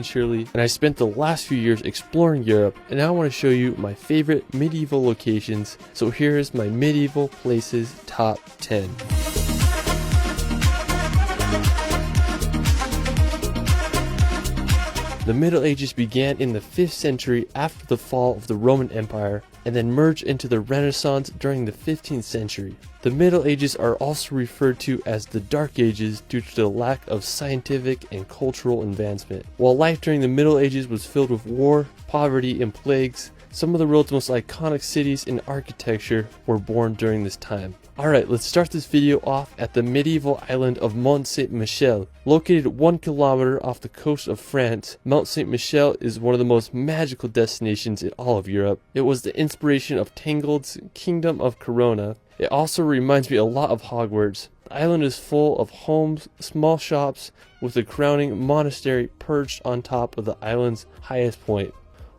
Shirley, and I spent the last few years exploring Europe, and now I want to show you my favorite medieval locations. So here is my medieval places top 10. The Middle Ages began in the 5th century after the fall of the Roman Empire, and then merged into the Renaissance during the 15th century. The Middle Ages are also referred to as the Dark Ages due to the lack of scientific and cultural advancement. While life during the Middle Ages was filled with war, poverty, and plagues, some of the world's most iconic cities and architecture were born during this time. Alright, let's start this video off at the medieval island of Mont Saint-Michel. Located 1 kilometer off the coast of France, Mont Saint-Michel is one of the most magical destinations in all of Europe. It was the inspiration of Tangled's Kingdom of Corona. It also reminds me a lot of Hogwarts. The island is full of homes, small shops, with a crowning monastery perched on top of the island's highest point.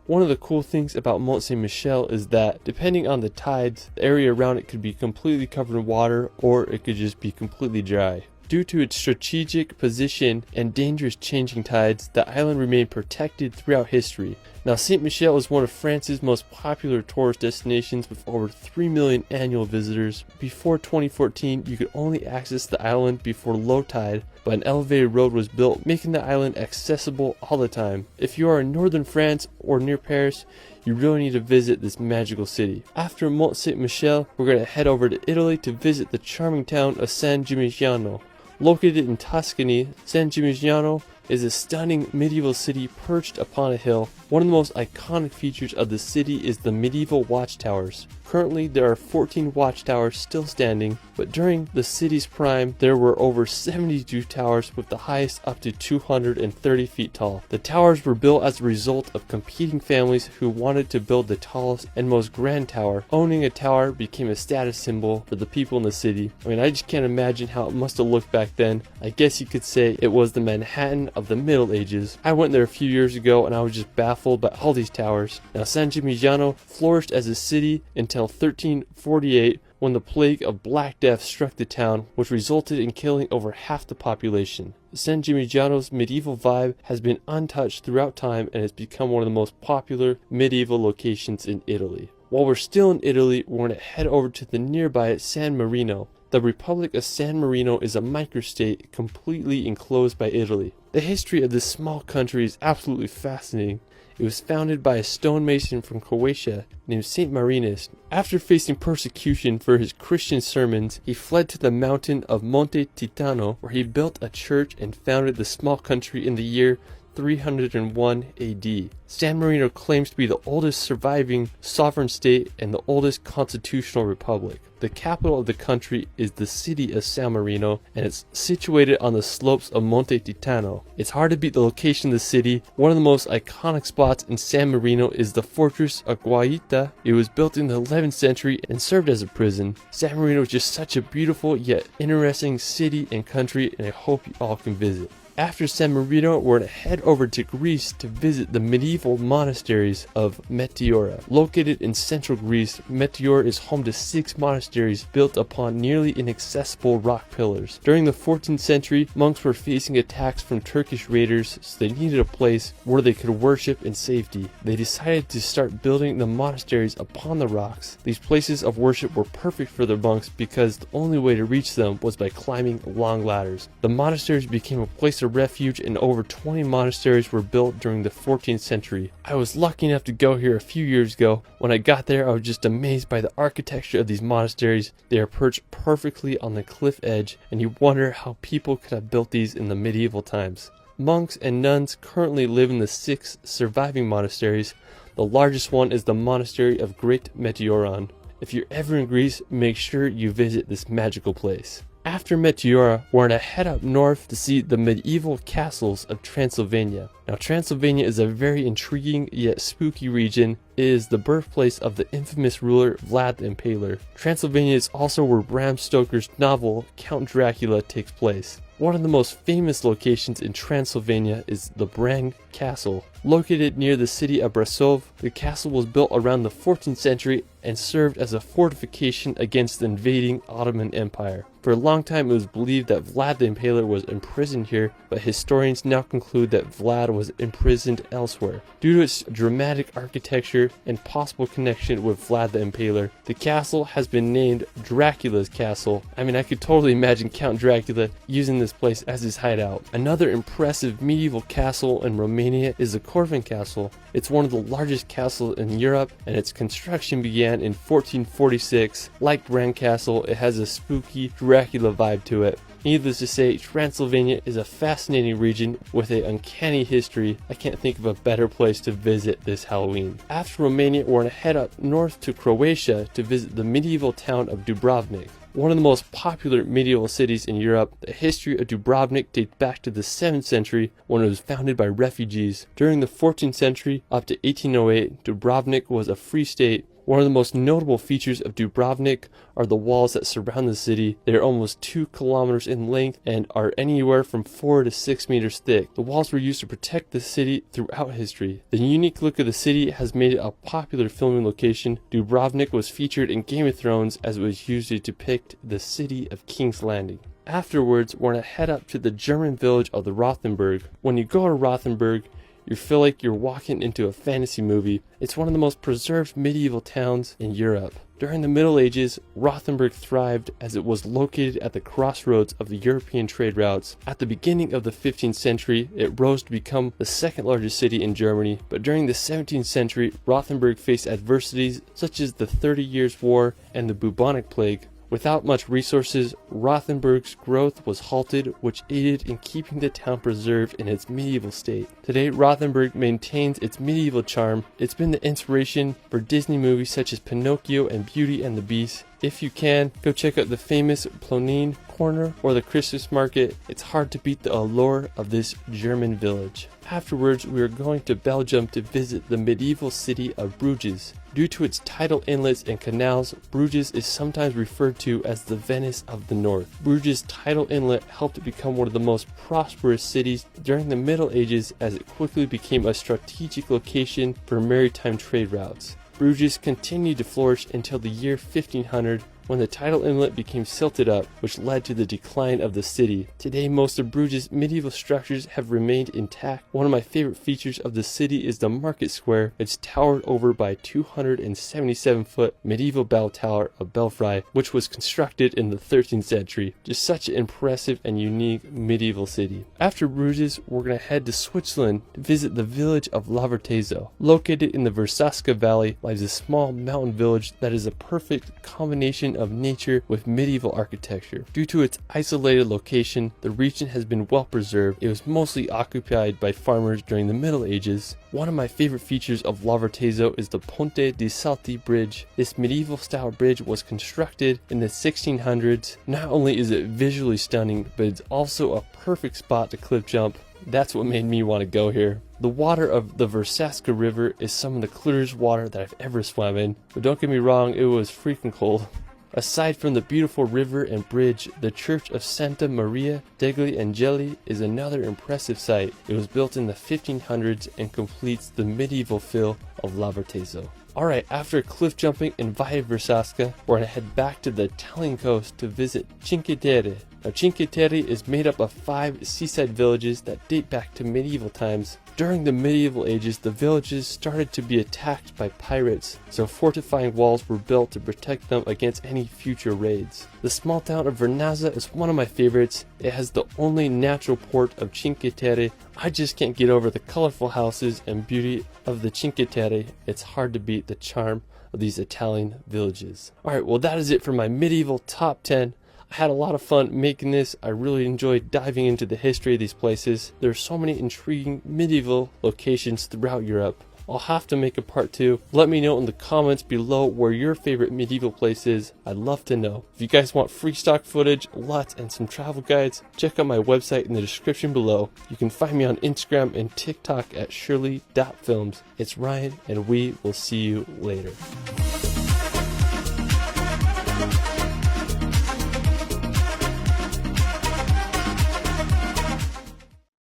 One of the cool things about Mont Saint-Michel is that, depending on the tides, the area around it could be completely covered in water, or it could just be completely dry. Due to its strategic position and dangerous changing tides, the island remained protected throughout history. Now, Saint-Michel is one of France's most popular tourist destinations with over 3 million annual visitors. Before 2014, you could only access the island before low tide, but an elevated road was built, making the island accessible all the time. If you are in northern France or near Paris, you really need to visit this magical city. After Mont Saint-Michel, we're going to head over to Italy to visit the charming town of San Gimignano. Located in Tuscany, San Gimignano is a stunning medieval city perched upon a hill. One of the most iconic features of the city is the medieval watchtowers. Currently, there are 14 watchtowers still standing, but during the city's prime, there were over 72 towers, with the highest up to 230 feet tall. The towers were built as a result of competing families who wanted to build the tallest and most grand tower. Owning a tower became a status symbol for the people in the city. I mean, I just can't imagine how it must have looked back then. I guess you could say it was the Manhattan of the Middle Ages. I went there a few years ago and I was just baffled by all these towers. Now, San Gimignano flourished as a city until 1348, when the plague of Black Death struck the town, which resulted in killing over half the population. San Gimignano's medieval vibe has been untouched throughout time and has become one of the most popular medieval locations in Italy. While we're still in Italy, we're going to head over to the nearby San Marino. The Republic of San Marino is a microstate completely enclosed by Italy. The history of this small country is absolutely fascinating. It was founded by a stonemason from Croatia named Saint Marinus. After facing persecution for his Christian sermons, he fled to the mountain of Monte Titano, where he built a church and founded the small country in the year 301 AD. San Marino claims to be the oldest surviving sovereign state and the oldest constitutional republic. The capital of the country is the city of San Marino, and it's situated on the slopes of Monte Titano. It's hard to beat the location of the city. One of the most iconic spots in San Marino is the fortress of Guaita. It was built in the 11th century and served as a prison. San Marino is just such a beautiful yet interesting city and country, and I hope you all can visit. After San Marino, we're going to head over to Greece to visit the medieval monasteries of Meteora. Located in central Greece, Meteora is home to 6 monasteries built upon nearly inaccessible rock pillars. During the 14th century, monks were facing attacks from Turkish raiders, so they needed a place where they could worship in safety. They decided to start building the monasteries upon the rocks. These places of worship were perfect for the monks because the only way to reach them was by climbing long ladders. The monasteries became a place of refuge, and over 20 monasteries were built during the 14th century. I was lucky enough to go here a few years ago. When I got there, I was just amazed by the architecture of these monasteries. They are perched perfectly on the cliff edge, and you wonder how people could have built these in the medieval times. Monks and nuns currently live in the 6 surviving monasteries. The largest one is the monastery of Great Meteoron. If you're ever in Greece, make sure you visit this magical place. After Meteora, we're going to head up north to see the medieval castles of Transylvania. Now, Transylvania is a very intriguing yet spooky region. It is the birthplace of the infamous ruler Vlad the Impaler. Transylvania is also where Bram Stoker's novel Count Dracula takes place. One of the most famous locations in Transylvania is the Bran Castle. Located near the city of Brasov, the castle was built around the 14th century and served as a fortification against the invading Ottoman Empire. For a long time it was believed that Vlad the Impaler was imprisoned here, but historians now conclude that Vlad was imprisoned elsewhere. Due to its dramatic architecture and possible connection with Vlad the Impaler, the castle has been named Dracula's Castle. I mean, I could totally imagine Count Dracula using this place as his hideout. Another impressive medieval castle in Romania is the Corvin Castle. It's one of the largest castles in Europe, and its construction began in 1446. Like Grand Castle, it has a spooky Dracula vibe to it. Needless to say, Transylvania is a fascinating region with an uncanny history. I can't think of a better place to visit this Halloween. After Romania, we're going to head up north to Croatia to visit the medieval town of Dubrovnik. One of the most popular medieval cities in Europe, the history of Dubrovnik dates back to the 7th century when it was founded by refugees. During the 14th century up to 1808, Dubrovnik was a free state. One of the most notable features of Dubrovnik are the walls that surround the city. They are almost 2 kilometers in length and are anywhere from 4 to 6 meters thick. The walls were used to protect the city throughout history. The unique look of the city has made it a popular filming location. Dubrovnik was featured in Game of Thrones as it was used to depict the city of King's Landing. Afterwards, we're going to head up to the German village of the Rothenburg. When you go to Rothenburg, you feel like you're walking into a fantasy movie. It's one of the most preserved medieval towns in Europe. During the Middle Ages, Rothenburg thrived as it was located at the crossroads of the European trade routes. At the beginning of the 15th century, it rose to become the second largest city in Germany, but during the 17th century, Rothenburg faced adversities such as the 30 Years' War and the bubonic plague. Without much resources, Rothenburg's growth was halted, which aided in keeping the town preserved in its medieval state. Today, Rothenburg maintains its medieval charm. It's been the inspiration for Disney movies such as Pinocchio and Beauty and the Beast. If you can, go check out the famous Plonine Corner or the Christmas market. It's hard to beat the allure of this German village. Afterwards, we are going to Belgium to visit the medieval city of Bruges. Due to its tidal inlets and canals, Bruges is sometimes referred to as the Venice of the North. Bruges' tidal inlet helped it become one of the most prosperous cities during the Middle Ages as it quickly became a strategic location for maritime trade routes. Bruges continued to flourish until the year 1500 when the tidal inlet became silted up, which led to the decline of the city. Today, most of Bruges' medieval structures have remained intact. One of my favorite features of the city is the market square. It's towered over by a 277-foot medieval bell tower of Belfry, which was constructed in the 13th century. Just such an impressive and unique medieval city. After Bruges, we're going to head to Switzerland to visit the village of Lavertezo. Located in the Versaska Valley lies a small mountain village that is a perfect combination of nature with medieval architecture. Due to its isolated location, the region has been well preserved. It was mostly occupied by farmers during the Middle Ages. One of my favorite features of Lavertezo is the Ponte di Salti bridge. This medieval style bridge was constructed in the 1600s. Not only is it visually stunning, but it's also a perfect spot to cliff jump. That's what made me want to go here. The water of the Versaska River is some of the clearest water that I've ever swam in, but don't get me wrong, it was freaking cold. Aside from the beautiful river and bridge, the Church of Santa Maria degli Angeli is another impressive sight. It was built in the 1500s and completes the medieval feel of Lavertezo. Alright, after cliff jumping in Valle Versaska, we're going to head back to the Italian coast to visit Cinque Terre. Now, Cinque Terre is made up of 5 seaside villages that date back to medieval times. During the medieval ages, the villages started to be attacked by pirates, so fortifying walls were built to protect them against any future raids. The small town of Vernazza is one of my favorites. It has the only natural port of Cinque Terre. I just can't get over the colorful houses and beauty of the Cinque Terre. It's hard to beat the charm of these Italian villages. Alright, well that is it for my medieval top 10. I had a lot of fun making this. I really enjoyed diving into the history of these places. There are so many intriguing medieval locations throughout Europe. I'll have to make a part 2. Let me know in the comments below where your favorite medieval place is. I'd love to know. If you guys want free stock footage, lots, and some travel guides, check out my website in the description below. You can find me on Instagram and TikTok at shirley.films. It's Ryan, and we will see you later.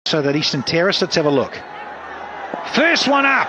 So that eastern terrace, let's have a look. First one up.